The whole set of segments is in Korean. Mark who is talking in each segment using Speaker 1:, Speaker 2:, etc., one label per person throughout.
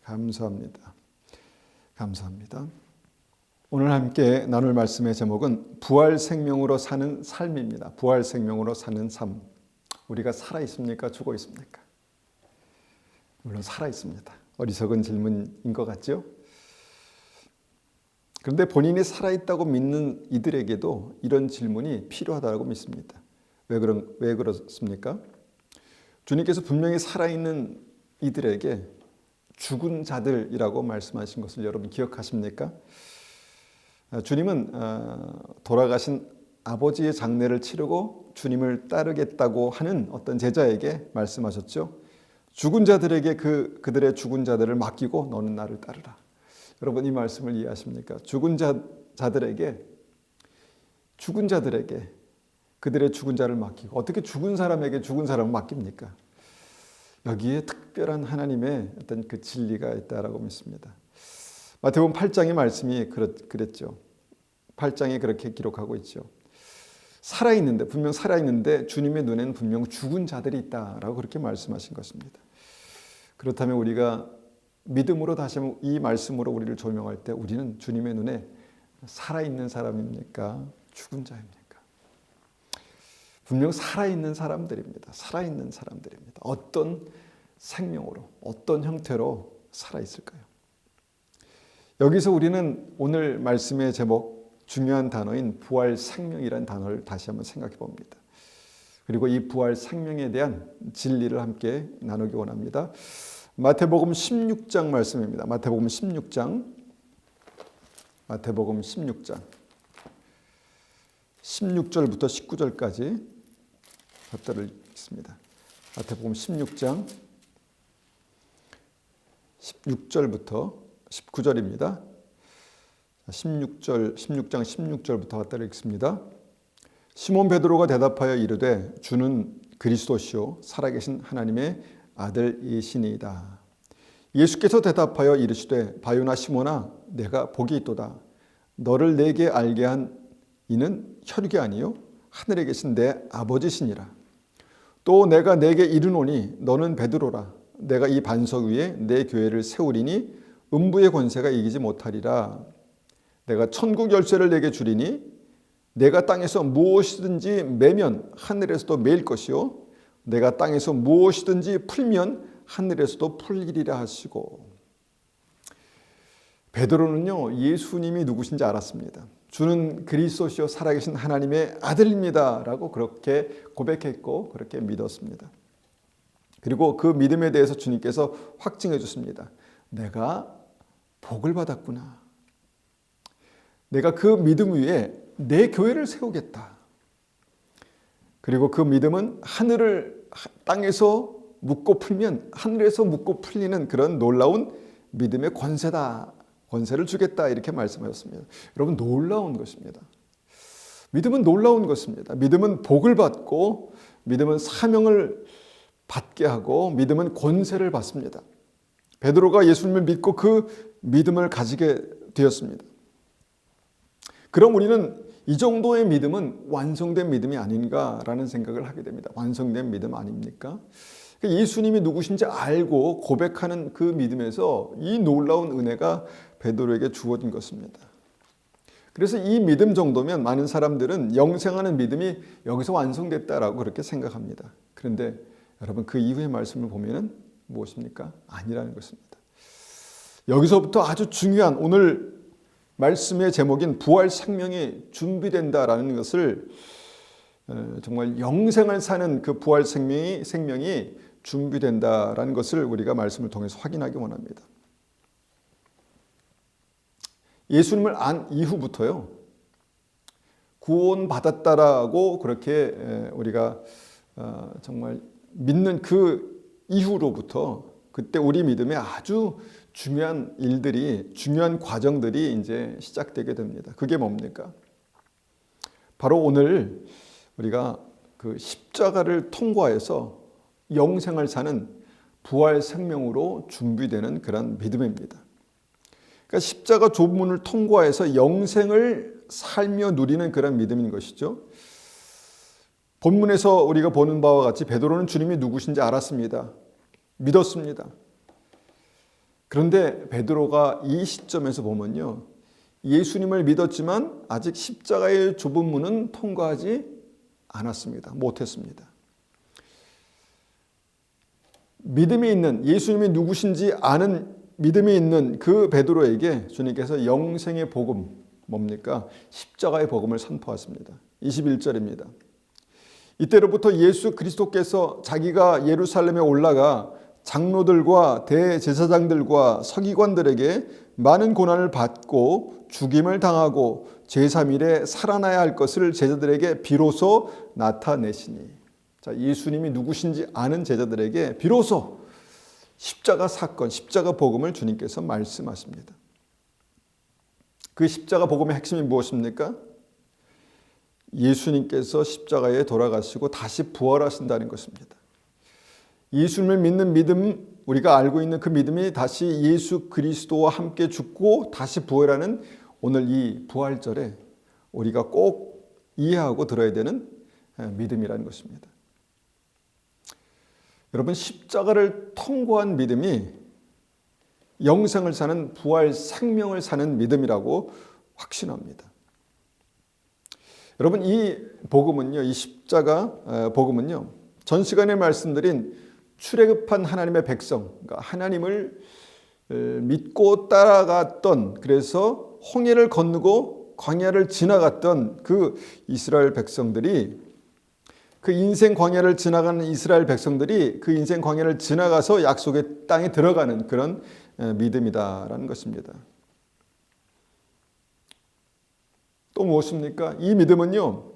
Speaker 1: 감사합니다. 감사합니다. 오늘 함께 나눌 말씀의 제목은 부활 생명으로 사는 삶입니다. 부활 생명으로 사는 삶. 우리가 살아 있습니까? 죽어 있습니까? 물론 살아 있습니다. 어리석은 질문인 것 같죠? 그런데 본인이 살아 있다고 믿는 이들에게도 이런 질문이 필요하다고 믿습니다. 왜 그렇습니까? 주님께서 분명히 살아있는 이들에게 죽은 자들이라고 말씀하신 것을 여러분 기억하십니까? 주님은 돌아가신 아버지의 장례를 치르고 주님을 따르겠다고 하는 어떤 제자에게 말씀하셨죠. 죽은 자들에게 그들의 죽은 자들을 맡기고 너는 나를 따르라. 여러분 이 말씀을 이해하십니까? 죽은 자들에게 그들의 죽은 자를 맡기고 어떻게 죽은 사람에게 죽은 사람을 맡깁니까? 여기에 특별한 하나님의 어떤 그 진리가 있다라고 믿습니다. 마태복음 8장의 말씀이 그랬죠. 8장에 그렇게 기록하고 있죠. 분명 살아있는데 주님의 눈에는 분명 죽은 자들이 있다라고 그렇게 말씀하신 것입니다. 그렇다면 우리가 믿음으로 다시 한번 이 말씀으로 우리를 조명할 때 우리는 주님의 눈에 살아있는 사람입니까? 죽은 자입니까? 분명 살아있는 사람들입니다. 살아있는 사람들입니다. 어떤 생명으로, 어떤 형태로 살아있을까요? 여기서 우리는 오늘 말씀의 제목, 중요한 단어인 부활 생명이라는 단어를 다시 한번 생각해 봅니다. 그리고 이 부활 생명에 대한 진리를 함께 나누기 원합니다. 마태복음 16장 말씀입니다. 마태복음 16장 16절부터 19절까지 답들을 읽습니다. 마태복음 16장 16절부터 19절입니다. 16장 16절부터 답들을 읽습니다. 시몬 베드로가 대답하여 이르되 주는 그리스도시요 살아계신 하나님의 아들이시니이다. 예수께서 대답하여 이르시되 바요나 시몬아 내가 복이 있도다. 너를 내게 알게 한 이는 혈육이 아니요 하늘에 계신 내 아버지시니라. 또 내가 내게 이르노니 너는 베드로라. 내가 이 반석 위에 내 교회를 세우리니 음부의 권세가 이기지 못하리라. 내가 천국 열쇠를 내게 주리니 내가 땅에서 무엇이든지 매면 하늘에서도 매일 것이요 내가 땅에서 무엇이든지 풀면 하늘에서도 풀리리라 하시고. 베드로는요 예수님이 누구신지 알았습니다. 주는 그리스도시요 살아계신 하나님의 아들입니다 라고 그렇게 고백했고 그렇게 믿었습니다. 그리고 그 믿음에 대해서 주님께서 확증해 줬습니다. 내가 복을 받았구나. 내가 그 믿음 위에 내 교회를 세우겠다. 그리고 그 믿음은 땅에서 묻고 풀면 하늘에서 묻고 풀리는 그런 놀라운 믿음의 권세를 주겠다 이렇게 말씀하셨습니다. 여러분 놀라운 것입니다. 믿음은 놀라운 것입니다. 믿음은 복을 받고 믿음은 사명을 받게 하고 믿음은 권세를 받습니다. 베드로가 예수님을 믿고 그 믿음을 가지게 되었습니다. 그럼 우리는 이 정도의 믿음은 완성된 믿음이 아닌가라는 생각을 하게 됩니다. 완성된 믿음 아닙니까? 예수님이 누구신지 알고 고백하는 그 믿음에서 이 놀라운 은혜가 베드로에게 주어진 것입니다. 그래서 이 믿음 정도면 많은 사람들은 영생하는 믿음이 여기서 완성됐다라고 그렇게 생각합니다. 그런데 여러분 그 이후의 말씀을 보면은 무엇입니까? 아니라는 것입니다. 여기서부터 아주 중요한 오늘 말씀의 제목인 부활 생명이 준비된다라는 것을 정말 영생을 사는 그 부활 생명이 준비된다라는 것을 우리가 말씀을 통해서 확인하기 원합니다. 예수님을 안 이후부터요 구원받았다라고 그렇게 우리가 정말 믿는 그 이후로부터 그때 우리 믿음에 아주 중요한 일들이 중요한 과정들이 이제 시작되게 됩니다. 그게 뭡니까? 바로 오늘 우리가 그 십자가를 통과해서 영생을 사는 부활 생명으로 준비되는 그런 믿음입니다. 그러니까 십자가 좁문을 통과해서 영생을 살며 누리는 그런 믿음인 것이죠. 본문에서 우리가 보는 바와 같이 베드로는 주님이 누구신지 알았습니다. 믿었습니다. 그런데 베드로가 이 시점에서 보면요, 예수님을 믿었지만 아직 십자가의 좁은 문은 통과하지 않았습니다. 못했습니다. 믿음이 있는, 예수님이 누구신지 아는 믿음이 있는 그 베드로에게 주님께서 영생의 복음, 뭡니까? 십자가의 복음을 선포하십니다. 21절입니다. 이때로부터 예수 그리스도께서 자기가 예루살렘에 올라가 장로들과 대제사장들과 서기관들에게 많은 고난을 받고 죽임을 당하고 제3일에 살아나야 할 것을 제자들에게 비로소 나타내시니. 자, 예수님이 누구신지 아는 제자들에게 비로소 십자가 사건, 십자가 복음을 주님께서 말씀하십니다. 그 십자가 복음의 핵심이 무엇입니까? 예수님께서 십자가에 돌아가시고 다시 부활하신다는 것입니다. 예수님을 믿는 믿음, 우리가 알고 있는 그 믿음이 다시 예수 그리스도와 함께 죽고 다시 부활하는 오늘 이 부활절에 우리가 꼭 이해하고 들어야 되는 믿음이라는 것입니다. 여러분, 십자가를 통과한 믿음이 영생을 사는, 부활 생명을 사는 믿음이라고 확신합니다. 여러분, 이 복음은요, 이 십자가 복음은요, 전 시간에 말씀드린 출애굽한 하나님의 백성, 그러니까 하나님을 믿고 따라갔던, 그래서 홍해를 건너고 광야를 지나갔던 그 이스라엘 백성들이, 그 인생 광야를 지나가는 이스라엘 백성들이 그 인생 광야를 지나가서 약속의 땅에 들어가는 그런 믿음이다라는 것입니다. 또 무엇입니까? 이 믿음은요,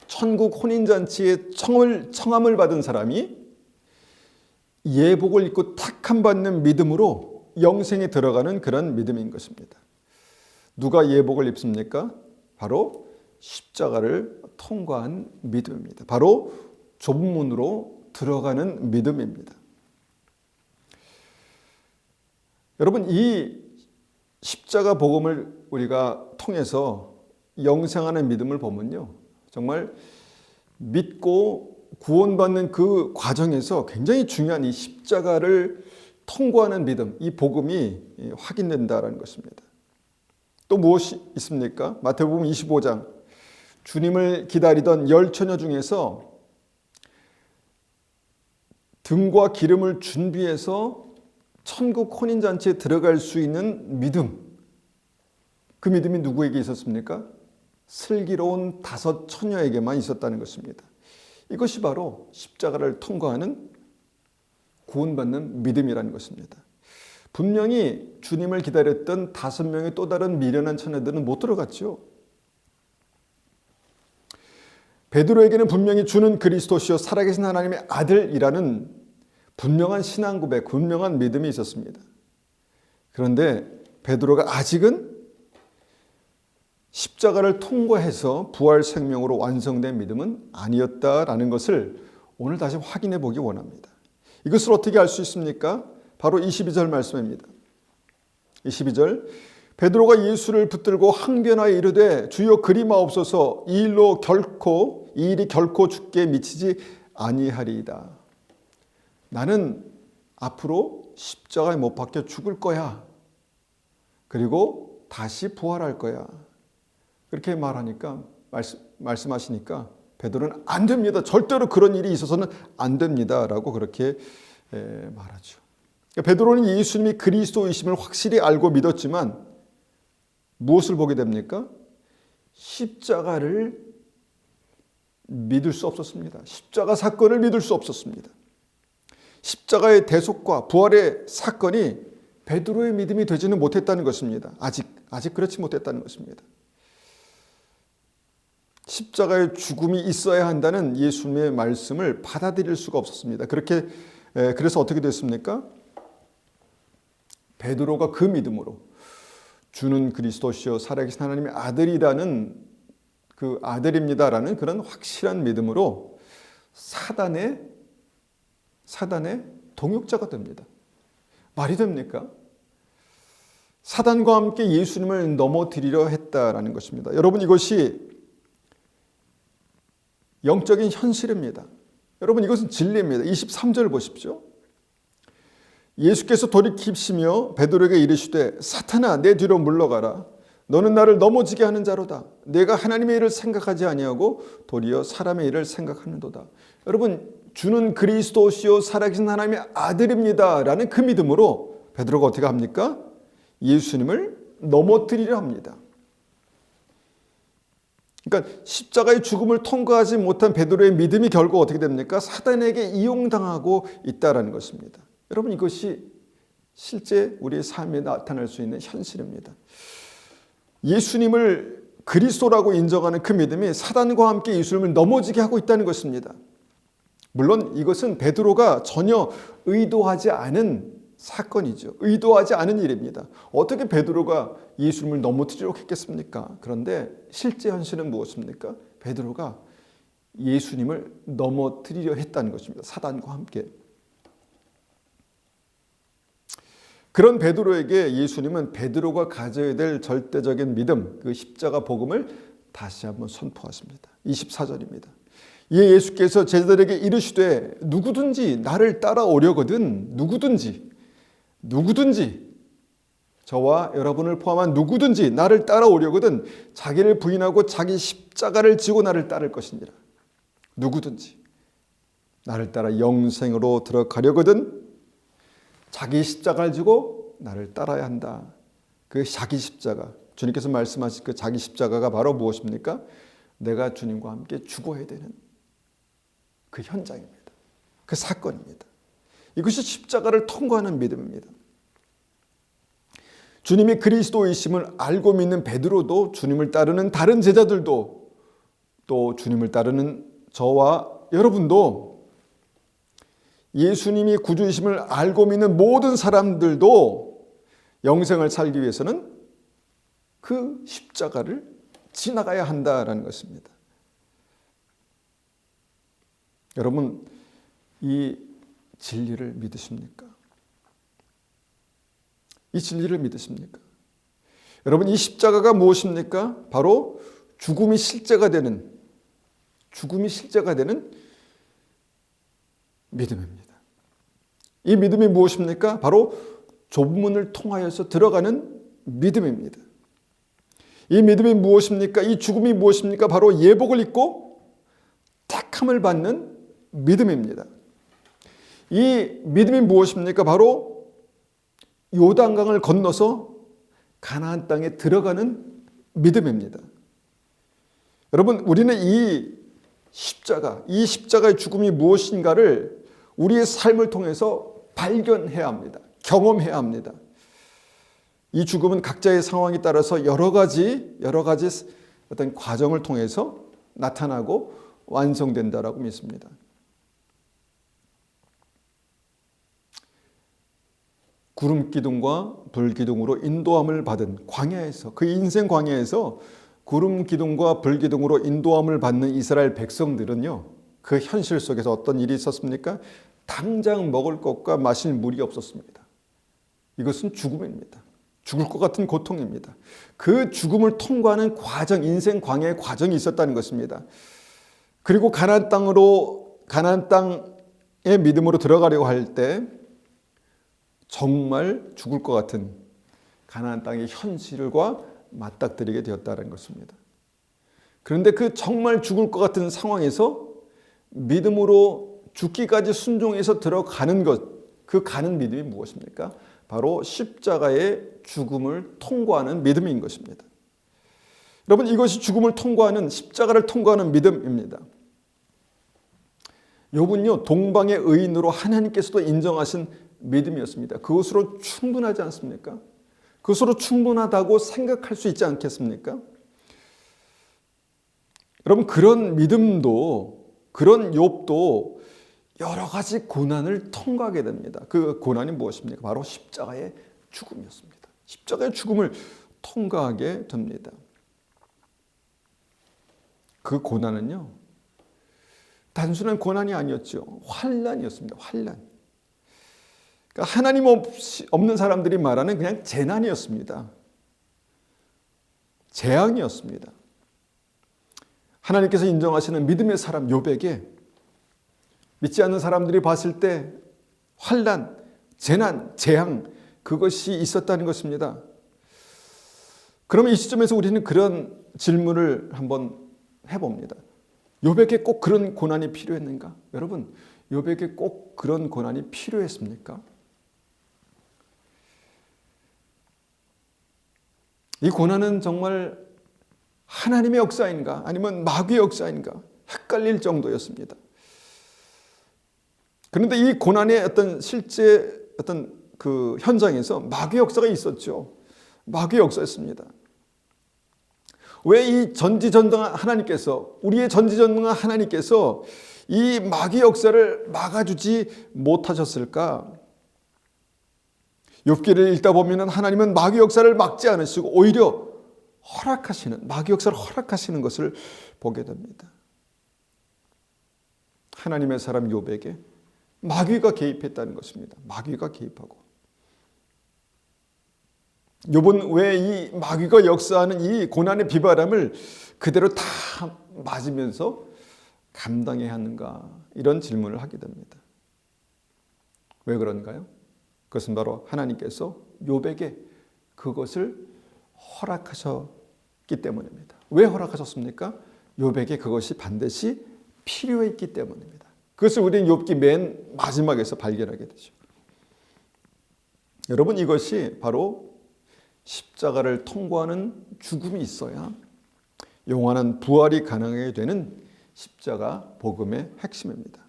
Speaker 1: 천국 혼인잔치에 청함을 받은 사람이 예복을 입고 택함 받는 믿음으로 영생에 들어가는 그런 믿음인 것입니다. 누가 예복을 입습니까? 바로 십자가를 통과한 믿음입니다. 바로 좁은 문으로 들어가는 믿음입니다. 여러분, 이 십자가 복음을 우리가 통해서 영생하는 믿음을 보면요, 정말 믿고 구원받는 그 과정에서 굉장히 중요한 이 십자가를 통과하는 믿음, 이 복음이 확인된다는 것입니다. 또 무엇이 있습니까? 마태복음 25장, 주님을 기다리던 10처녀 중에서 등과 기름을 준비해서 천국 혼인잔치에 들어갈 수 있는 믿음, 그 믿음이 누구에게 있었습니까? 슬기로운 5 처녀에게만 있었다는 것입니다. 이것이 바로 십자가를 통과하는, 구원받는 믿음이라는 것입니다. 분명히 주님을 기다렸던 5명의 또 다른 미련한 처녀들은 못 들어갔죠. 베드로에게는 분명히 주는 그리스도시요 살아계신 하나님의 아들이라는 분명한 신앙 고백, 분명한 믿음이 있었습니다. 그런데 베드로가 아직은 십자가를 통과해서 부활 생명으로 완성된 믿음은 아니었다라는 것을 오늘 다시 확인해 보기 원합니다. 이것을 어떻게 알 수 있습니까? 바로 22절 말씀입니다. 22절, 베드로가 예수를 붙들고 항변하여 이르되 주여 그리마옵소서, 이 일이 결코 죽게 미치지 아니하리이다. 나는 앞으로 십자가에 못 박혀 죽을 거야. 그리고 다시 부활할 거야. 그렇게 말하니까, 말씀하시니까 베드로는 안 됩니다. 절대로 그런 일이 있어서는 안 됩니다. 라고 그렇게 말하죠. 베드로는 예수님이 그리스도이심을 확실히 알고 믿었지만 무엇을 보게 됩니까? 십자가를 믿을 수 없었습니다. 십자가 사건을 믿을 수 없었습니다. 십자가의 대속과 부활의 사건이 베드로의 믿음이 되지는 못했다는 것입니다. 아직 그렇지 못했다는 것입니다. 십자가의 죽음이 있어야 한다는 예수님의 말씀을 받아들일 수가 없었습니다. 그래서 어떻게 됐습니까? 베드로가 그 믿음으로 주는 그리스도시요 살아계신 하나님의 아들이라는, 그 아들입니다라는 그런 확실한 믿음으로 사단의 동역자가 됩니다. 말이 됩니까? 사단과 함께 예수님을 넘어뜨리려 했다라는 것입니다. 여러분, 이것이 영적인 현실입니다. 여러분, 이것은 진리입니다. 23절 보십시오. 예수께서 돌이키시며 베드로에게 이르시되 사탄아 내 뒤로 물러가라. 너는 나를 넘어지게 하는 자로다. 내가 하나님의 일을 생각하지 아니하고 도리어 사람의 일을 생각하는도다. 여러분, 주는 그리스도시요 살아계신 하나님의 아들입니다 라는 그 믿음으로 베드로가 어떻게 합니까? 예수님을 넘어뜨리려 합니다. 그러니까 십자가의 죽음을 통과하지 못한 베드로의 믿음이 결국 어떻게 됩니까? 사단에게 이용당하고 있다는 것입니다. 여러분, 이것이 실제 우리의 삶에 나타날 수 있는 현실입니다. 예수님을 그리스도라고 인정하는 그 믿음이 사단과 함께 예수님을 넘어지게 하고 있다는 것입니다. 물론 이것은 베드로가 전혀 의도하지 않은 사건이죠. 의도하지 않은 일입니다. 어떻게 베드로가 예수님을 넘어뜨리려고 했겠습니까? 그런데 실제 현실은 무엇입니까? 베드로가 예수님을 넘어뜨리려 했다는 것입니다. 사단과 함께. 그런 베드로에게 예수님은 베드로가 가져야 될 절대적인 믿음, 그 십자가 복음을 다시 한번 선포하십니다. 24절입니다. 이에 예수께서 제자들에게 이르시되 누구든지 나를 따라오려거든 누구든지 저와 여러분을 포함한 누구든지 나를 따라오려거든 자기를 부인하고 자기 십자가를 지고 나를 따를 것이니라. 누구든지 나를 따라 영생으로 들어가려거든 자기 십자가를 지고 나를 따라야 한다. 그 자기 십자가, 주님께서 말씀하신 그 자기 십자가가 바로 무엇입니까? 내가 주님과 함께 죽어야 되는 그 현장입니다. 그 사건입니다. 이것이 십자가를 통과하는 믿음입니다. 주님이 그리스도이심을 알고 믿는 베드로도, 주님을 따르는 다른 제자들도, 또 주님을 따르는 저와 여러분도, 예수님이 구주이심을 알고 믿는 모든 사람들도 영생을 살기 위해서는 그 십자가를 지나가야 한다라는 것입니다. 여러분, 이 진리를 믿으십니까? 이 진리를 믿으십니까? 여러분, 이 십자가가 무엇입니까? 바로 죽음이 실제가 되는 믿음입니다. 이 믿음이 무엇입니까? 바로 좁은 문을 통하여서 들어가는 믿음입니다. 이 믿음이 무엇입니까? 이 죽음이 무엇입니까? 바로 예복을 입고 택함을 받는 믿음입니다. 이 믿음이 무엇입니까? 바로 요단강을 건너서 가나안 땅에 들어가는 믿음입니다. 여러분, 우리는 이 십자가의 죽음이 무엇인가를 우리의 삶을 통해서 발견해야 합니다. 경험해야 합니다. 이 죽음은 각자의 상황에 따라서 여러 가지 어떤 과정을 통해서 나타나고 완성된다라고 믿습니다. 구름 기둥과 불 기둥으로 인도함을 받은 광야에서, 그 인생 광야에서 구름 기둥과 불 기둥으로 인도함을 받는 이스라엘 백성들은요, 그 현실 속에서 어떤 일이 있었습니까? 당장 먹을 것과 마실 물이 없었습니다. 이것은 죽음입니다. 죽을 것 같은 고통입니다. 그 죽음을 통과하는 과정, 인생 광야의 과정이 있었다는 것입니다. 그리고 가나안 땅의 믿음으로 들어가려고 할 때 정말 죽을 것 같은 가나안 땅의 현실과 맞닥뜨리게 되었다는 것입니다. 그런데 그 정말 죽을 것 같은 상황에서 믿음으로 죽기까지 순종해서 들어가는 것, 그 가는 믿음이 무엇입니까? 바로 십자가의 죽음을 통과하는 믿음인 것입니다. 여러분, 이것이 죽음을 통과하는, 십자가를 통과하는 믿음입니다. 욥은요, 동방의 의인으로 하나님께서도 인정하신 믿음이었습니다. 그것으로 충분하지 않습니까? 그것으로 충분하다고 생각할 수 있지 않겠습니까? 여러분, 그런 믿음도, 그런 욥도 여러 가지 고난을 통과하게 됩니다. 그 고난이 무엇입니까? 바로 십자가의 죽음이었습니다. 십자가의 죽음을 통과하게 됩니다. 그 고난은요, 단순한 고난이 아니었죠. 환난이었습니다. 환난. 그러니까 하나님 없는 사람들이 말하는 그냥 재난이었습니다. 재앙이었습니다. 하나님께서 인정하시는 믿음의 사람 욥에게 믿지 않는 사람들이 봤을 때 환난, 재난, 재앙, 그것이 있었다는 것입니다. 그러면 이 시점에서 우리는 그런 질문을 한번 해봅니다. 욥에게 꼭 그런 고난이 필요했는가? 여러분, 욥에게 꼭 그런 고난이 필요했습니까? 이 고난은 정말 하나님의 역사인가? 아니면 마귀의 역사인가? 헷갈릴 정도였습니다. 그런데 이 고난의 어떤 실제 어떤 그 현장에서 마귀의 역사가 있었죠. 마귀의 역사였습니다. 왜 이 전지전능한 하나님께서, 우리의 전지전능한 하나님께서 이 마귀의 역사를 막아주지 못하셨을까? 욥기를 읽다 보면 하나님은 마귀 역사를 막지 않으시고 오히려 허락하시는, 마귀 역사를 허락하시는 것을 보게 됩니다. 하나님의 사람 욥에게 마귀가 개입했다는 것입니다. 마귀가 개입하고. 욥은 왜 이 마귀가 역사하는 이 고난의 비바람을 그대로 다 맞으면서 감당해야 하는가? 이런 질문을 하게 됩니다. 왜 그런가요? 그것은 바로 하나님께서 욥에게 그것을 허락하셨기 때문입니다. 왜 허락하셨습니까? 욥에게 그것이 반드시 필요했기 때문입니다. 그것을 우리는 욥기 맨 마지막에서 발견하게 되죠. 여러분, 이것이 바로 십자가를 통과하는 죽음이 있어야 영원한 부활이 가능하게 되는 십자가 복음의 핵심입니다.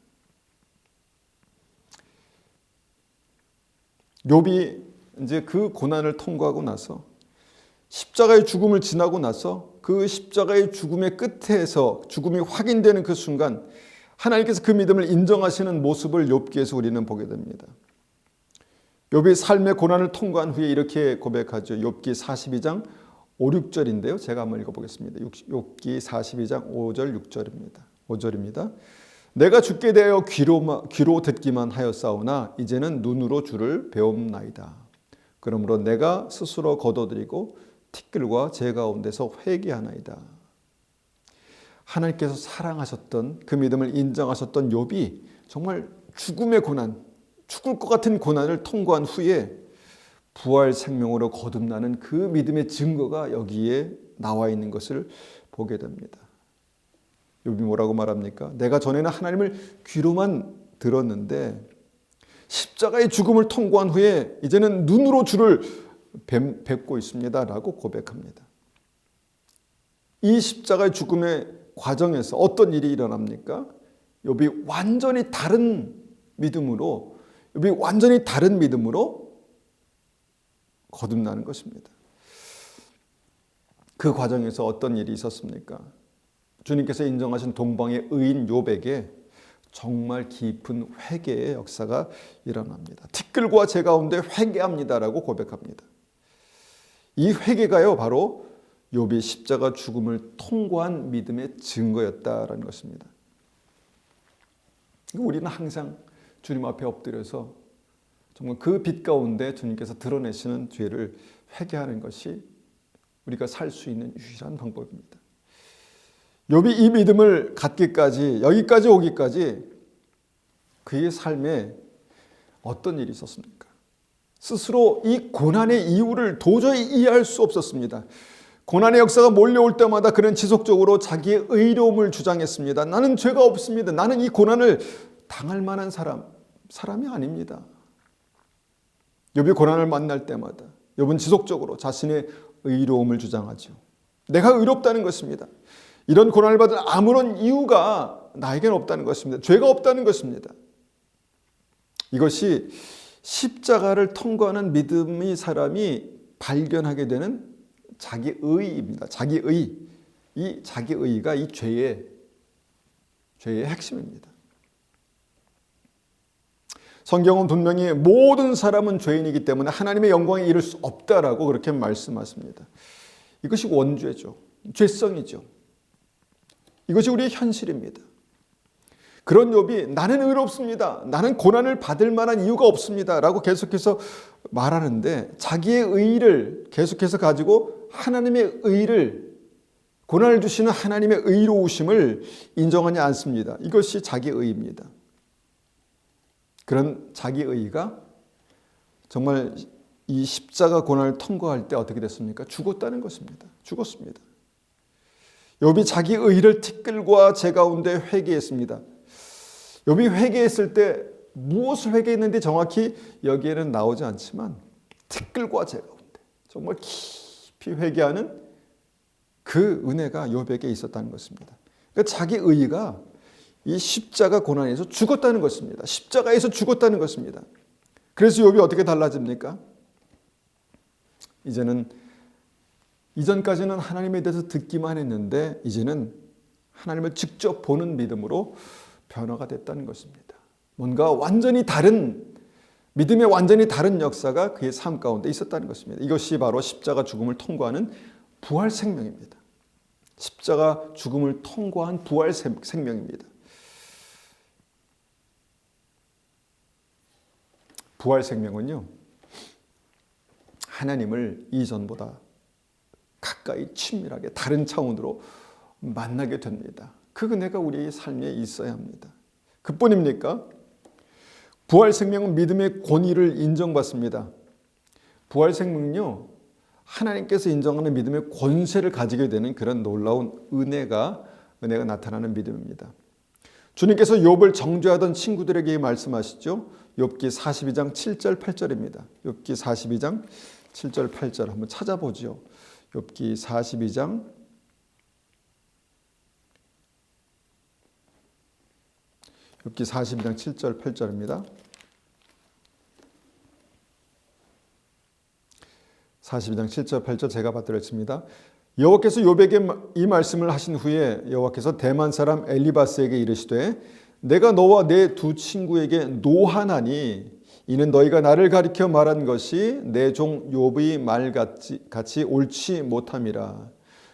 Speaker 1: 욥이 이제 그 고난을 통과하고 나서 십자가의 죽음을 지나고 나서 그 십자가의 죽음의 끝에서 죽음이 확인되는 그 순간 하나님께서 그 믿음을 인정하시는 모습을 욥기에서 우리는 보게 됩니다. 욥이 삶의 고난을 통과한 후에 이렇게 고백하죠. 욥기 42장 5, 6절인데요. 제가 한번 읽어보겠습니다. 욥기 42장 5절 6절입니다. 5절입니다. 내가 주께 대하여 귀로 듣기만 하였사오나 이제는 눈으로 주를 배움나이다. 그러므로 내가 스스로 거둬들이고 티끌과 제 가운데서 회개하나이다. 하나님께서 사랑하셨던 그 믿음을 인정하셨던 욥이 정말 죽음의 고난, 죽을 것 같은 고난을 통과한 후에 부활 생명으로 거듭나는 그 믿음의 증거가 여기에 나와 있는 것을 보게 됩니다. 욥이 뭐라고 말합니까? 내가 전에는 하나님을 귀로만 들었는데 십자가의 죽음을 통과한 후에 이제는 눈으로 주를 뵙고 있습니다 라고 고백합니다. 이 십자가의 죽음의 과정에서 어떤 일이 일어납니까? 욥이 완전히 다른 믿음으로 거듭나는 것입니다. 그 과정에서 어떤 일이 있었습니까? 주님께서 인정하신 동방의 의인 욥에게 정말 깊은 회개의 역사가 일어납니다. 티끌과 제 가운데 회개합니다라고 고백합니다. 이 회개가요 바로 욥이 십자가 죽음을 통과한 믿음의 증거였다라는 것입니다. 우리는 항상 주님 앞에 엎드려서 정말 그 빛 가운데 주님께서 드러내시는 죄를 회개하는 것이 우리가 살 수 있는 유일한 방법입니다. 욥이 이 믿음을 갖기까지, 여기까지 오기까지 그의 삶에 어떤 일이 있었습니까? 스스로 이 고난의 이유를 도저히 이해할 수 없었습니다. 고난의 역사가 몰려올 때마다 그는 지속적으로 자기의 의로움을 주장했습니다. 나는 죄가 없습니다. 나는 이 고난을 당할 만한 사람이 아닙니다. 욥이 고난을 만날 때마다 욥은 지속적으로 자신의 의로움을 주장하죠. 내가 의롭다는 것입니다. 이런 고난을 받을 아무런 이유가 나에게는 없다는 것입니다. 죄가 없다는 것입니다. 이것이 십자가를 통과하는 믿음의 사람이 발견하게 되는 자기의입니다. 자기의. 이 자기의가 이 죄의 핵심입니다. 성경은 분명히 모든 사람은 죄인이기 때문에 하나님의 영광에 이를 수 없다라고 그렇게 말씀하십니다. 이것이 원죄죠. 죄성이죠. 이것이 우리의 현실입니다. 그런 욥이 나는 의롭습니다. 나는 고난을 받을 만한 이유가 없습니다. 라고 계속해서 말하는데 자기의 의를 계속해서 가지고 하나님의 의를, 고난을 주시는 하나님의 의로우심을 인정하지 않습니다. 이것이 자기의 의입니다. 그런 자기의 의가 정말 이 십자가 고난을 통과할 때 어떻게 됐습니까? 죽었다는 것입니다. 죽었습니다. 욥이 자기 의를 티끌과 재 가운데 회개했습니다. 욥이 회개했을 때 무엇을 회개했는지 정확히 여기에는 나오지 않지만 티끌과 재 가운데 정말 깊이 회개하는 그 은혜가 욥에게 있었다는 것입니다. 그러니까 자기 의가 이 십자가 고난에서 죽었다는 것입니다. 십자가에서 죽었다는 것입니다. 그래서 욥이 어떻게 달라집니까? 이전까지는 하나님에 대해서 듣기만 했는데 이제는 하나님을 직접 보는 믿음으로 변화가 됐다는 것입니다. 뭔가 완전히 다른 믿음의 완전히 다른 역사가 그의 삶 가운데 있었다는 것입니다. 이것이 바로 십자가 죽음을 통과하는 부활 생명입니다. 십자가 죽음을 통과한 부활 생명입니다. 부활 생명은요, 하나님을 이전보다 가까이 친밀하게 다른 차원으로 만나게 됩니다. 그 은혜가 우리의 삶에 있어야 합니다. 그뿐입니까? 부활 생명은 믿음의 권위를 인정받습니다. 부활 생명은요, 하나님께서 인정하는 믿음의 권세를 가지게 되는 그런 놀라운 은혜가 나타나는 믿음입니다. 주님께서 욥을 정죄하던 친구들에게 말씀하시죠. 욥기 42장 7절 8절입니다. 욥기 42장 7절 8절 한번 찾아보죠. 욥기 42장 7절 8절입니다. 42장 7절 8절 제가 받들었습니다. 여호와께서 욥에게 이 말씀을 하신 후에 여호와께서 대만 사람 엘리바스에게 이르시되 내가 너와 내 두 친구에게 노하나니 이는 너희가 나를 가리켜 말한 것이 내 종 욥의 말같이 옳지 못함이라.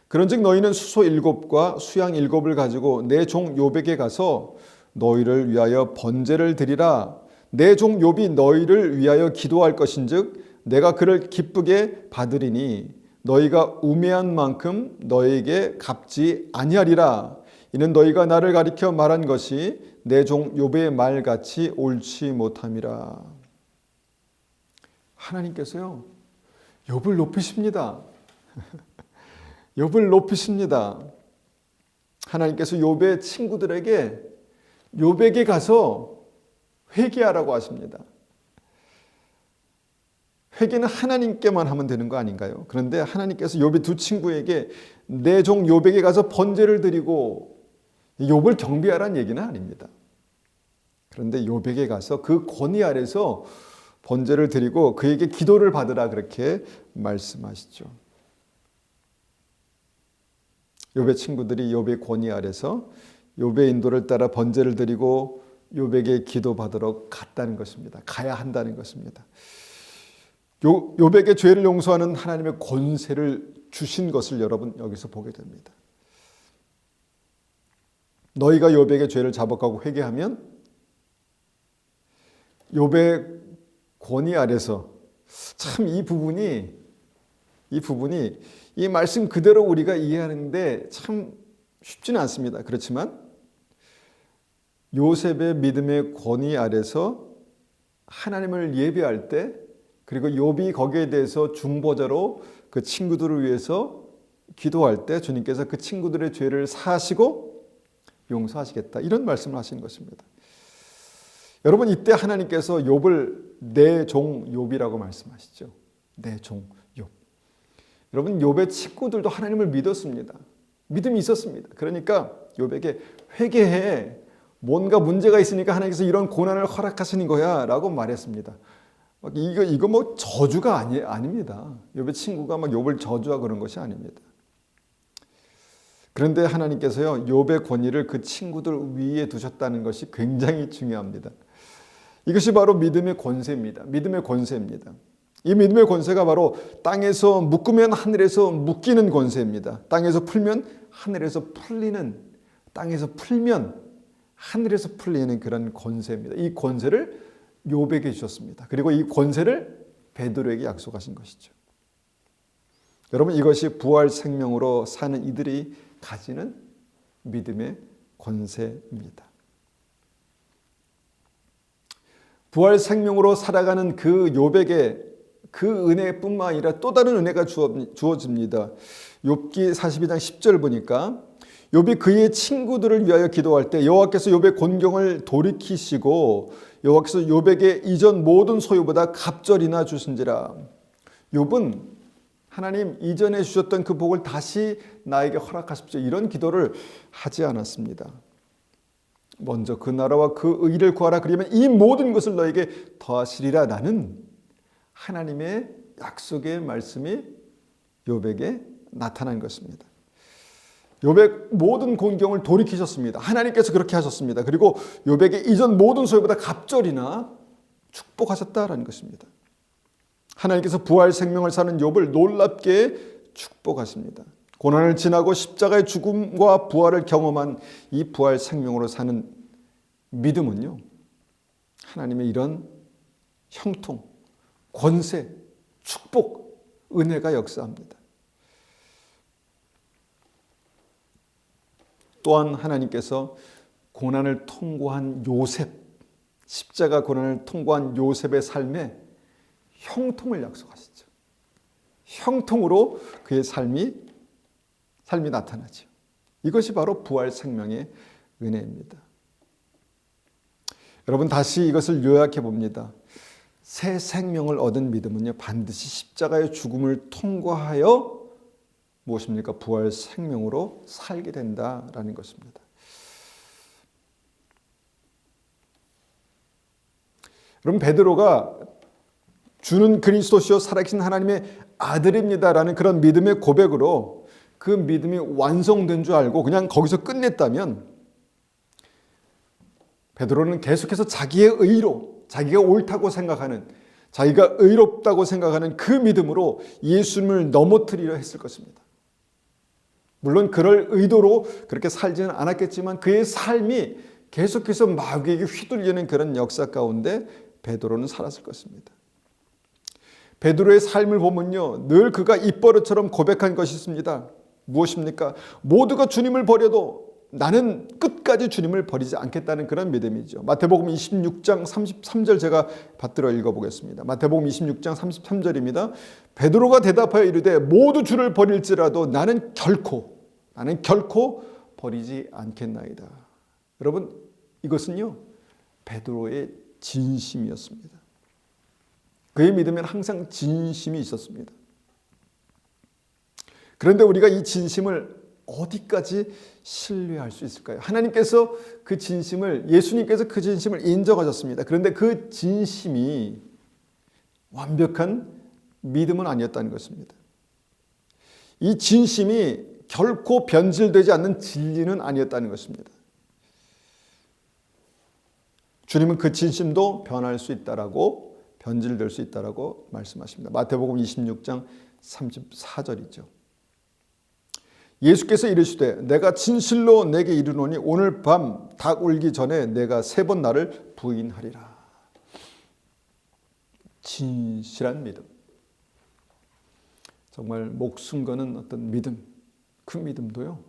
Speaker 1: 그런즉 너희는 수소 7과 수양 7을 가지고 내 종 욥에게 가서 너희를 위하여 번제를 드리라. 내 종 욥이 너희를 위하여 기도할 것인즉 내가 그를 기쁘게 받으리니 너희가 우매한 만큼 너희에게 갚지 아니하리라. 이는 너희가 나를 가리켜 말한 것이 내 종 욥의 말같이 옳지 못함이라. 하나님께서요, 욥을 높이십니다. 욥을 높이십니다. 하나님께서 욥의 친구들에게 욥에게 가서 회개하라고 하십니다. 회개는 하나님께만 하면 되는 거 아닌가요? 그런데 하나님께서 욥의 두 친구에게 내 종 욥에게 가서 번제를 드리고 욥을 경배하라는 얘기는 아닙니다. 그런데 욥에게 가서 그 권위 아래서 번제를 드리고 그에게 기도를 받으라 그렇게 말씀하시죠. 욥의 친구들이 욥의 권위 아래서 욥의 인도를 따라 번제를 드리고 욥에게 기도받으러 갔다는 것입니다. 가야 한다는 것입니다. 욥에게 죄를 용서하는 하나님의 권세를 주신 것을 여러분 여기서 보게 됩니다. 너희가 욥에게 죄를 자복하고 회개하면 욥의 권위 아래서 참 이 부분이 이 말씀 그대로 우리가 이해하는데 참 쉽지는 않습니다. 그렇지만 요셉의 믿음의 권위 아래서 하나님을 예배할 때 그리고 욥이 거기에 대해서 중보자로 그 친구들을 위해서 기도할 때 주님께서 그 친구들의 죄를 사하시고 용서하시겠다 이런 말씀을 하신 것입니다. 여러분 이때 하나님께서 욥을 내 종 욥이라고 말씀하시죠. 내 종 욥. 여러분 욥의 친구들도 하나님을 믿었습니다. 믿음이 있었습니다. 그러니까 욥에게 회개해. 뭔가 문제가 있으니까 하나님께서 이런 고난을 허락하시는 거야 라고 말했습니다. 이거 뭐 저주가 아닙니다. 욥의 친구가 막 욥을 저주하고 그런 것이 아닙니다. 그런데 하나님께서요 욥의 권위를 그 친구들 위에 두셨다는 것이 굉장히 중요합니다. 이것이 바로 믿음의 권세입니다. 믿음의 권세입니다. 이 믿음의 권세가 바로 땅에서 묶으면 하늘에서 묶이는 권세입니다. 땅에서 풀면 하늘에서 풀리는, 땅에서 풀면 하늘에서 풀리는 그런 권세입니다. 이 권세를 욥에게 주셨습니다. 그리고 이 권세를 베드로에게 약속하신 것이죠. 여러분 이것이 부활 생명으로 사는 이들이 가지는 믿음의 권세입니다. 부활 생명으로 살아가는 그 욥에게 그 은혜뿐만 아니라 또 다른 은혜가 주어집니다. 욥기 42장 10절 보니까 욥이 그의 친구들을 위하여 기도할 때 여호와께서 욥의 곤경을 돌이키시고 여호와께서 욥에게 이전 모든 소유보다 갑절이나 주신지라. 욥은 하나님 이전에 주셨던 그 복을 다시 나에게 허락하십시오, 이런 기도를 하지 않았습니다. 먼저 그 나라와 그 의를 구하라, 그러면 이 모든 것을 너에게 더하시리라. 나는 하나님의 약속의 말씀이 욥에게 나타난 것입니다. 욥의 모든 곤경을 돌이키셨습니다. 하나님께서 그렇게 하셨습니다. 그리고 욥에게 이전 모든 소유보다 갑절이나 축복하셨다라는 것입니다. 하나님께서 부활 생명을 사는 욥을 놀랍게 축복하십니다. 고난을 지나고 십자가의 죽음과 부활을 경험한 이 부활 생명으로 사는 믿음은요, 하나님의 이런 형통, 권세, 축복, 은혜가 역사합니다. 또한 하나님께서 고난을 통과한 요셉, 십자가 고난을 통과한 요셉의 삶에 형통을 약속하시죠. 형통으로 그의 삶이 나타나죠. 이것이 바로 부활 생명의 은혜입니다. 여러분, 다시 이것을 요약해 봅니다. 새 생명을 얻은 믿음은요, 반드시 십자가의 죽음을 통과하여 무엇입니까? 부활 생명으로 살게 된다라는 것입니다. 여러분, 베드로가 주는 그리스도시요 살아계신 하나님의 아들입니다라는 그런 믿음의 고백으로 그 믿음이 완성된 줄 알고 그냥 거기서 끝냈다면, 베드로는 계속해서 자기의 의로, 자기가 옳다고 생각하는, 자기가 의롭다고 생각하는 그 믿음으로 예수님을 넘어뜨리려 했을 것입니다. 물론 그럴 의도로 그렇게 살지는 않았겠지만 그의 삶이 계속해서 마귀에게 휘둘리는 그런 역사 가운데 베드로는 살았을 것입니다. 베드로의 삶을 보면요, 늘 그가 입버릇처럼 고백한 것이 있습니다. 무엇입니까? 모두가 주님을 버려도 나는 끝까지 주님을 버리지 않겠다는 그런 믿음이죠. 마태복음 26장 33절 제가 받들어 읽어보겠습니다. 마태복음 26장 33절입니다. 베드로가 대답하여 이르되 모두 주를 버릴지라도 나는 결코 버리지 않겠나이다. 여러분, 이것은요, 베드로의 진심이었습니다. 그의 믿음에는 항상 진심이 있었습니다. 그런데 우리가 이 진심을 어디까지 신뢰할 수 있을까요? 하나님께서 그 진심을, 예수님께서 그 진심을 인정하셨습니다. 그런데 그 진심이 완벽한 믿음은 아니었다는 것입니다. 이 진심이 결코 변질되지 않는 진리는 아니었다는 것입니다. 주님은 그 진심도 변할 수 있다라고, 변질될 수 있다라고 말씀하십니다. 마태복음 26장 34절이죠. 예수께서 이르시되 내가 진실로 내게 이르노니 오늘 밤 닭 울기 전에 내가 3번 나를 부인하리라. 진실한 믿음, 정말 목숨 거는 어떤 믿음, 그 믿음도요,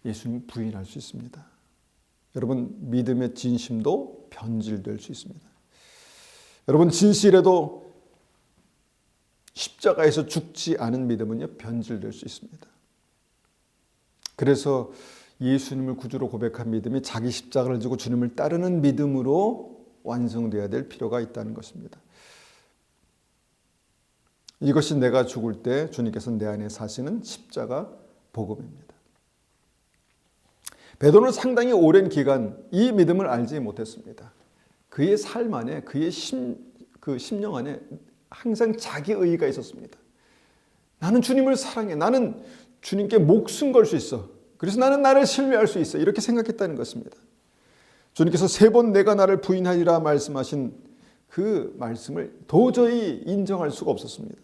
Speaker 1: 예수님 부인할 수 있습니다. 여러분, 믿음의 진심도 변질될 수 있습니다. 여러분, 진실에도 십자가에서 죽지 않은 믿음은요, 변질될 수 있습니다. 그래서 예수님을 구주로 고백한 믿음이 자기 십자가를 지고 주님을 따르는 믿음으로 완성되어야 될 필요가 있다는 것입니다. 이것이 내가 죽을 때 주님께서 내 안에 사시는 십자가 복음입니다. 베드로는 상당히 오랜 기간 이 믿음을 알지 못했습니다. 그의 삶 안에, 그의 심령 안에 항상 자기 의의가 있었습니다. 나는 주님을 사랑해. 나는 주님께 목숨 걸 수 있어. 그래서 나는 나를 신뢰할 수 있어. 이렇게 생각했다는 것입니다. 주님께서 3번 내가 나를 부인하리라 말씀하신 그 말씀을 도저히 인정할 수가 없었습니다.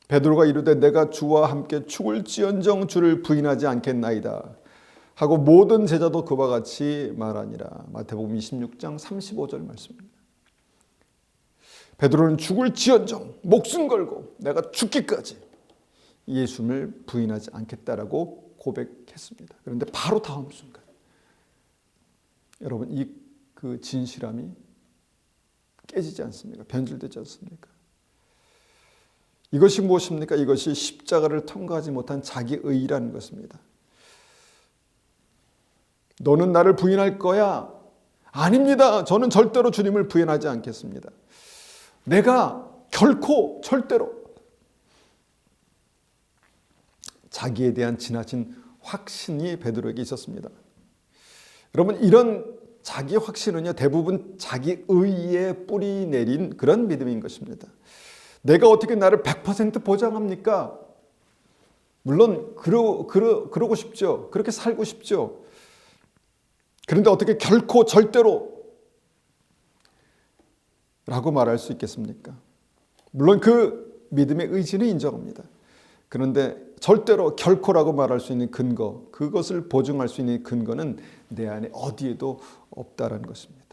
Speaker 1: 베드로가 이르되 내가 주와 함께 죽을지언정 주를 부인하지 않겠나이다 하고 모든 제자도 그와 같이 말하니라. 마태복음 26장 35절 말씀입니다. 베드로는 죽을지언정 목숨 걸고 내가 죽기까지 예수님을 부인하지 않겠다라고 고백했습니다. 그런데 바로 다음 순간, 여러분, 그 진실함이 깨지지 않습니까? 변질되지 않습니까? 이것이 무엇입니까? 이것이 십자가를 통과하지 못한 자기의라는 것입니다. 너는 나를 부인할 거야? 아닙니다. 저는 절대로 주님을 부인하지 않겠습니다. 내가 결코 절대로 자기에 대한 지나친 확신이 베드로에게 있었습니다. 여러분, 이런 자기 확신은요, 대부분 자기의에 뿌리 내린 그런 믿음인 것입니다. 내가 어떻게 나를 100% 보장합니까? 물론 그러고 싶죠. 그렇게 살고 싶죠. 그런데 어떻게 결코 절대로 라고 말할 수 있겠습니까? 물론 그 믿음의 의지는 인정합니다. 그런데 절대로 결코라고 말할 수 있는 근거, 그것을 보증할 수 있는 근거는 내 안에 어디에도 없다라는 것입니다.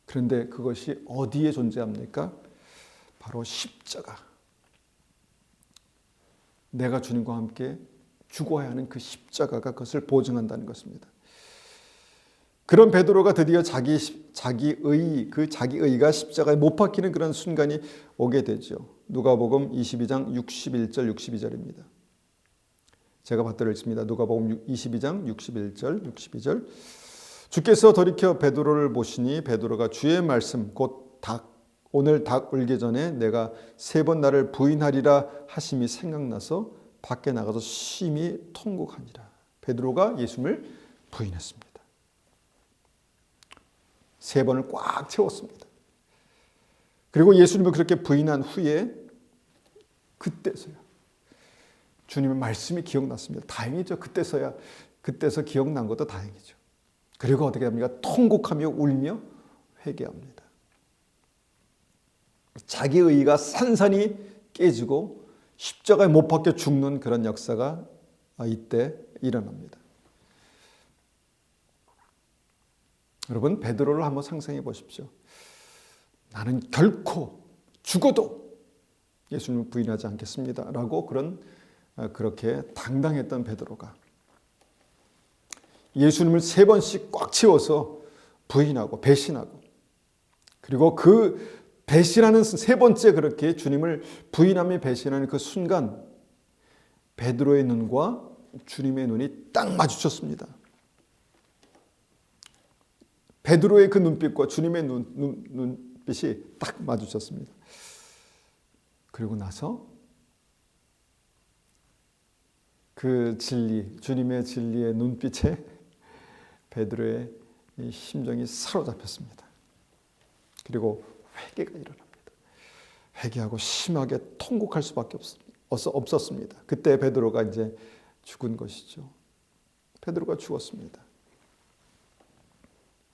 Speaker 1: 그런데 그것이 어디에 존재합니까? 바로 십자가. 내가 주님과 함께 죽어야 하는 그 십자가가 그것을 보증한다는 것입니다. 그런 베드로가 드디어 자기의가 십자가에 못 박히는 그런 순간이 오게 되죠. 누가복음 22장 61절 62절입니다. 제가 받들어 읽습니다. 누가복음 22장 61절 62절. 주께서 돌이켜 베드로를 보시니 베드로가 주의 말씀 곧 오늘 닭 울기 전에 내가 3번 나를 부인하리라 하심이 생각나서 밖에 나가서 심히 통곡하니라. 베드로가 예수님을 부인했습니다. 3번을 꽉 채웠습니다. 그리고 예수님을 그렇게 부인한 후에 그때서야 주님의 말씀이 기억났습니다. 다행이죠. 그때서 기억난 것도 다행이죠. 그리고 어떻게 합니까? 통곡하며 울며 회개합니다. 자기의가 산산이 깨지고 십자가에 못 박혀 죽는 그런 역사가 이때 일어납니다. 여러분, 베드로를 한번 상상해 보십시오. 나는 결코 죽어도 예수님을 부인하지 않겠습니다. 라고 그렇게 당당했던 베드로가 예수님을 3번씩 꽉 채워서 부인하고 배신하고, 그리고 그 배신하는 3번째 그렇게 주님을 부인하며 배신하는 그 순간 베드로의 눈과 주님의 눈이 딱 마주쳤습니다. 베드로의 그 눈빛과 주님의 눈빛이 딱 마주쳤습니다. 그리고 나서 그 진리, 주님의 진리의 눈빛에 베드로의 심정이 사로잡혔습니다. 그리고 회개가 일어납니다. 회개하고 심하게 통곡할 수밖에 없었습니다. 그때 베드로가 이제 죽은 것이죠. 베드로가 죽었습니다.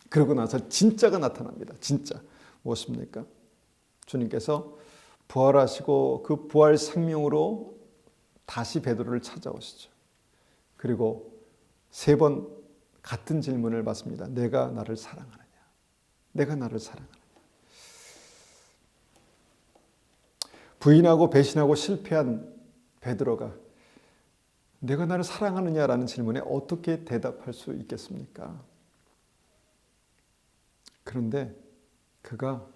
Speaker 1: 그러고 나서 진짜가 나타납니다. 진짜. 무엇입니까? 주님께서 부활하시고 그 부활 생명으로 다시 베드로를 찾아오시죠. 그리고 3번 같은 질문을 받습니다. 내가 나를 사랑하느냐? 내가 나를 사랑하느냐? 부인하고 배신하고 실패한 베드로가 내가 나를 사랑하느냐라는 질문에 어떻게 대답할 수 있겠습니까? 그런데 그가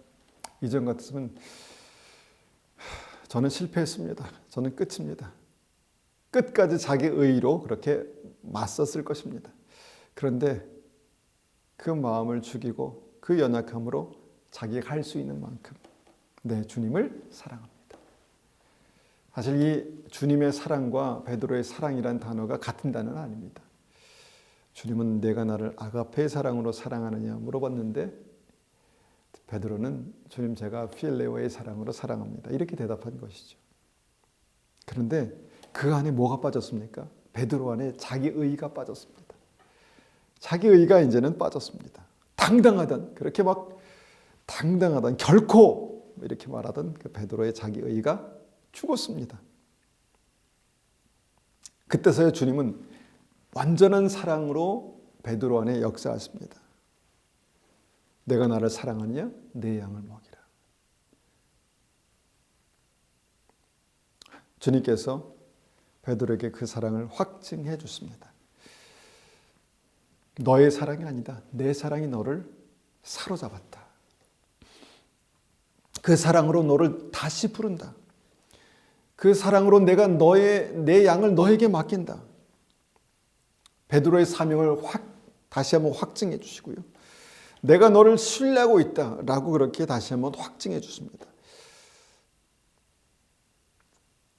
Speaker 1: 이전 같으면 저는 실패했습니다. 저는 끝입니다. 끝까지 자기 의의로 그렇게 맞섰을 것입니다. 그런데 그 마음을 죽이고 그 연약함으로 자기가 할 수 있는 만큼 내 주님을 사랑합니다. 사실 이 주님의 사랑과 베드로의 사랑이란 단어가 같은 단어는 아닙니다. 주님은 내가 나를 아가페의 사랑으로 사랑하느냐 물어봤는데 베드로는 주님 제가 필레오의 사랑으로 사랑합니다. 이렇게 대답한 것이죠. 그런데 그 안에 뭐가 빠졌습니까? 베드로 안에 자기의가 빠졌습니다. 자기의가 이제는 빠졌습니다. 당당하던 그렇게 막 당당하던 결코 이렇게 말하던 그 베드로의 자기의가 죽었습니다. 그때서야 주님은 완전한 사랑으로 베드로 안에 역사하십니다. 내가 나를 사랑하느냐? 내 양을 먹이라. 주님께서 베드로에게 그 사랑을 확증해 주십니다. 너의 사랑이 아니다. 내 사랑이 너를 사로잡았다. 그 사랑으로 너를 다시 부른다. 그 사랑으로 내가 내 양을 너에게 맡긴다. 베드로의 사명을 다시 한번 확증해 주시고요. 내가 너를 신뢰하고 있다라고 그렇게 다시 한번 확증해 주십니다.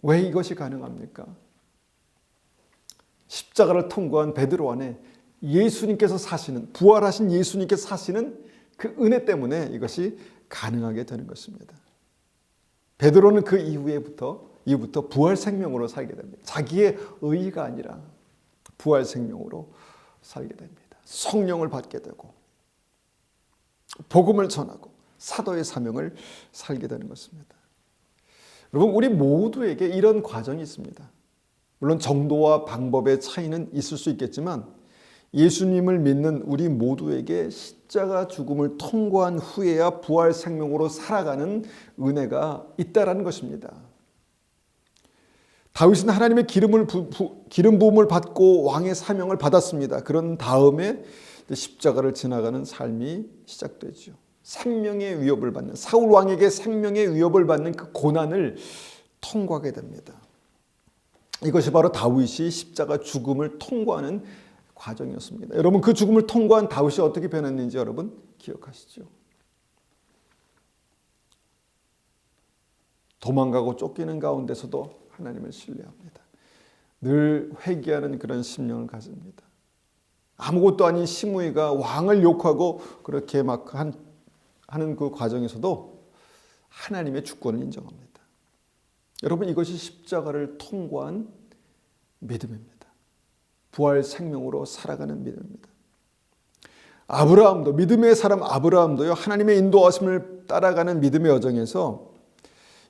Speaker 1: 왜 이것이 가능합니까? 십자가를 통과한 베드로 안에 예수님께서 사시는, 부활하신 예수님께서 사시는 그 은혜 때문에 이것이 가능하게 되는 것입니다. 베드로는 그 이후부터 부활 생명으로 살게 됩니다. 자기의 의의가 아니라 부활 생명으로 살게 됩니다. 성령을 받게 되고 복음을 전하고 사도의 사명을 살게 되는 것입니다. 여러분, 우리 모두에게 이런 과정이 있습니다. 물론 정도와 방법의 차이는 있을 수 있겠지만 예수님을 믿는 우리 모두에게 십자가 죽음을 통과한 후에야 부활 생명으로 살아가는 은혜가 있다라는 것입니다. 다윗은 하나님의 기름 부음을 받고 왕의 사명을 받았습니다. 그런 다음에 십자가를 지나가는 삶이 시작되죠. 생명의 위협을 받는, 사울 왕에게 생명의 위협을 받는 그 고난을 통과하게 됩니다. 이것이 바로 다윗이 십자가 죽음을 통과하는 과정이었습니다. 여러분, 그 죽음을 통과한 다윗이 어떻게 변했는지 여러분 기억하시죠? 도망가고 쫓기는 가운데서도 하나님을 신뢰합니다. 늘 회개하는 그런 심령을 가집니다. 아무것도 아닌 시므이가 왕을 욕하고 그렇게 막 하는 그 과정에서도 하나님의 주권을 인정합니다. 여러분, 이것이 십자가를 통과한 믿음입니다. 부활 생명으로 살아가는 믿음입니다. 아브라함도, 믿음의 사람 아브라함도요, 하나님의 인도하심을 따라가는 믿음의 여정에서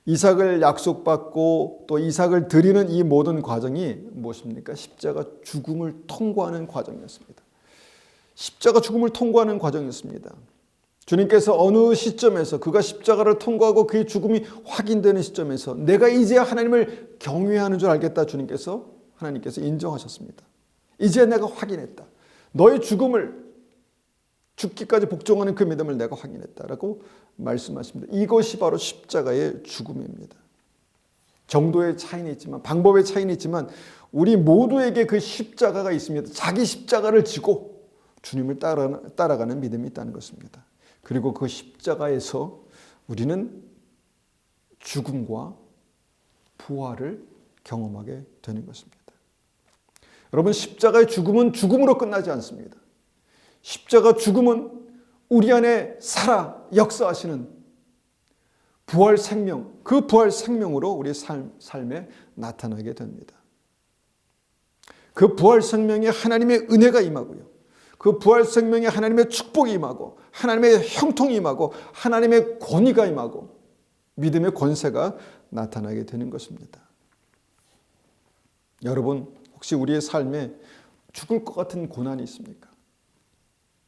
Speaker 1: 이삭을 약속받고 또 이삭을 드리는 이 모든 과정이 무엇입니까? 십자가 죽음을 통과하는 과정이었습니다. 십자가 죽음을 통과하는 과정이었습니다. 주님께서 어느 시점에서 그가 십자가를 통과하고 그의 죽음이 확인되는 시점에서 내가 이제야 하나님을 경외하는 줄 알겠다, 하나님께서 인정하셨습니다. 이제 내가 확인했다. 너의 죽기까지 복종하는 그 믿음을 내가 확인했다라고 말씀하십니다. 이것이 바로 십자가의 죽음입니다. 정도의 차이는 있지만, 방법의 차이는 있지만 우리 모두에게 그 십자가가 있습니다. 자기 십자가를 지고 주님을 따라가는 믿음이 있다는 것입니다. 그리고 그 십자가에서 우리는 죽음과 부활을 경험하게 되는 것입니다. 여러분, 십자가의 죽음은 죽음으로 끝나지 않습니다. 십자가 죽음은 우리 안에 살아 역사하시는 부활 생명, 그 부활 생명으로 우리 삶에 나타나게 됩니다. 그 부활 생명에 하나님의 은혜가 임하고요. 그 부활 생명에 하나님의 축복이 임하고 하나님의 형통이 임하고 하나님의 권위가 임하고 믿음의 권세가 나타나게 되는 것입니다. 여러분, 혹시 우리의 삶에 죽을 것 같은 고난이 있습니까?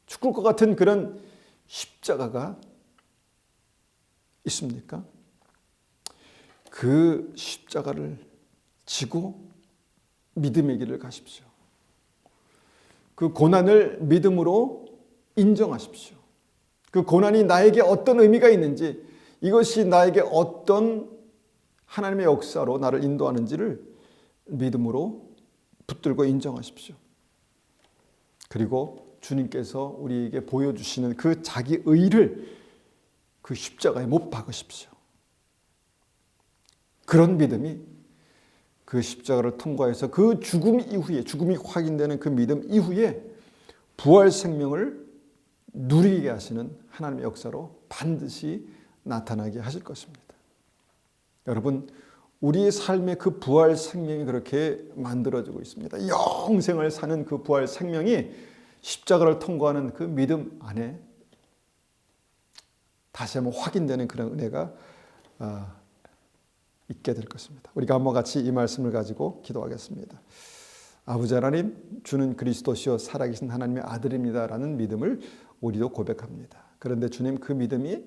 Speaker 1: 죽을 것 같은 그런 십자가가 있습니까? 그 십자가를 지고 믿음의 길을 가십시오. 그 고난을 믿음으로 인정하십시오. 그 고난이 나에게 어떤 의미가 있는지, 이것이 나에게 어떤 하나님의 역사로 나를 인도하는지를 믿음으로 붙들고 인정하십시오. 그리고 주님께서 우리에게 보여주시는 그 자기 의를 그 십자가에 못 박으십시오. 그런 믿음이 그 십자가를 통과해서 그 죽음 이후에, 죽음이 확인되는 그 믿음 이후에 부활 생명을 누리게 하시는 하나님의 역사로 반드시 나타나게 하실 것입니다. 여러분, 우리의 삶의 그 부활 생명이 그렇게 만들어지고 있습니다. 영생을 사는 그 부활 생명이 십자가를 통과하는 그 믿음 안에 다시 한번 확인되는 그런 은혜가 있게 될 것입니다. 우리가 한번 같이 이 말씀을 가지고 기도하겠습니다. 아버지 하나님, 주는 그리스도시요 살아계신 하나님의 아들입니다라는 믿음을 우리도 고백합니다. 그런데 주님, 그 믿음이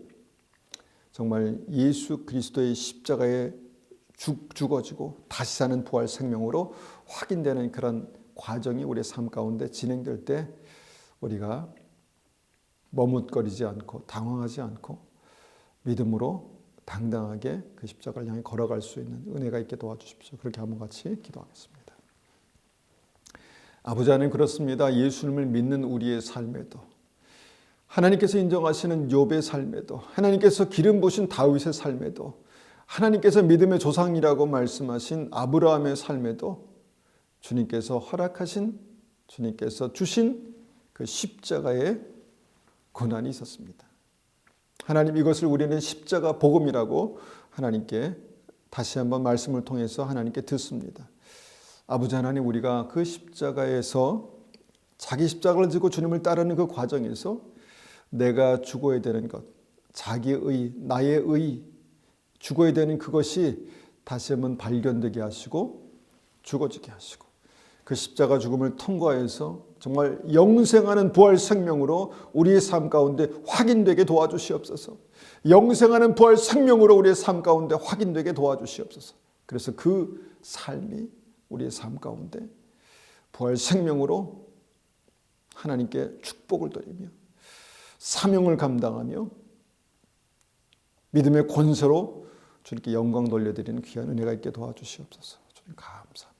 Speaker 1: 정말 예수 그리스도의 십자가에 죽어지고 다시 사는 부활 생명으로 확인되는 그런 과정이 우리의 삶 가운데 진행될 때 우리가 머뭇거리지 않고 당황하지 않고 믿음으로 당당하게 그 십자가를 향해 걸어갈 수 있는 은혜가 있게 도와주십시오. 그렇게 한번 같이 기도하겠습니다. 아버지 하나님, 그렇습니다. 예수님을 믿는 우리의 삶에도, 하나님께서 인정하시는 욥의 삶에도, 하나님께서 기름 부으신 다윗의 삶에도, 하나님께서 믿음의 조상이라고 말씀하신 아브라함의 삶에도 주님께서 허락하신, 주님께서 주신 그 십자가의 고난이 있었습니다. 하나님, 이것을 우리는 십자가 복음이라고 하나님께 다시 한번 말씀을 통해서 하나님께 듣습니다. 아버지 하나님, 우리가 그 십자가에서 자기 십자가를 지고 주님을 따르는 그 과정에서 내가 죽어야 되는 것, 자기의 의, 나의 의, 죽어야 되는 그것이 다시 한번 발견되게 하시고 죽어지게 하시고 그 십자가 죽음을 통과해서 정말 영생하는 부활 생명으로 우리의 삶 가운데 확인되게 도와주시옵소서. 영생하는 부활 생명으로 우리의 삶 가운데 확인되게 도와주시옵소서. 그래서 그 삶이 우리의 삶 가운데 부활 생명으로 하나님께 축복을 드리며 사명을 감당하며 믿음의 권세로 주님께 영광 돌려드리는 귀한 은혜가 있게 도와주시옵소서. 주님 감사합니다.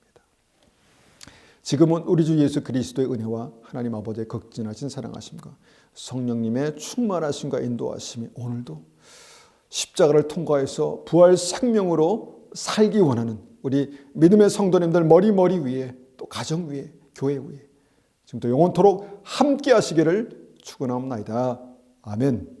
Speaker 1: 지금은 우리 주 예수 그리스도의 은혜와 하나님 아버지의 극진하신 사랑하심과 성령님의 충만하심과 인도하심이 오늘도 십자가를 통과해서 부활 생명으로 살기 원하는 우리 믿음의 성도님들 머리 위에, 또 가정 위에, 교회 위에 지금도 영원토록 함께 하시기를 축원하옵나이다. 아멘.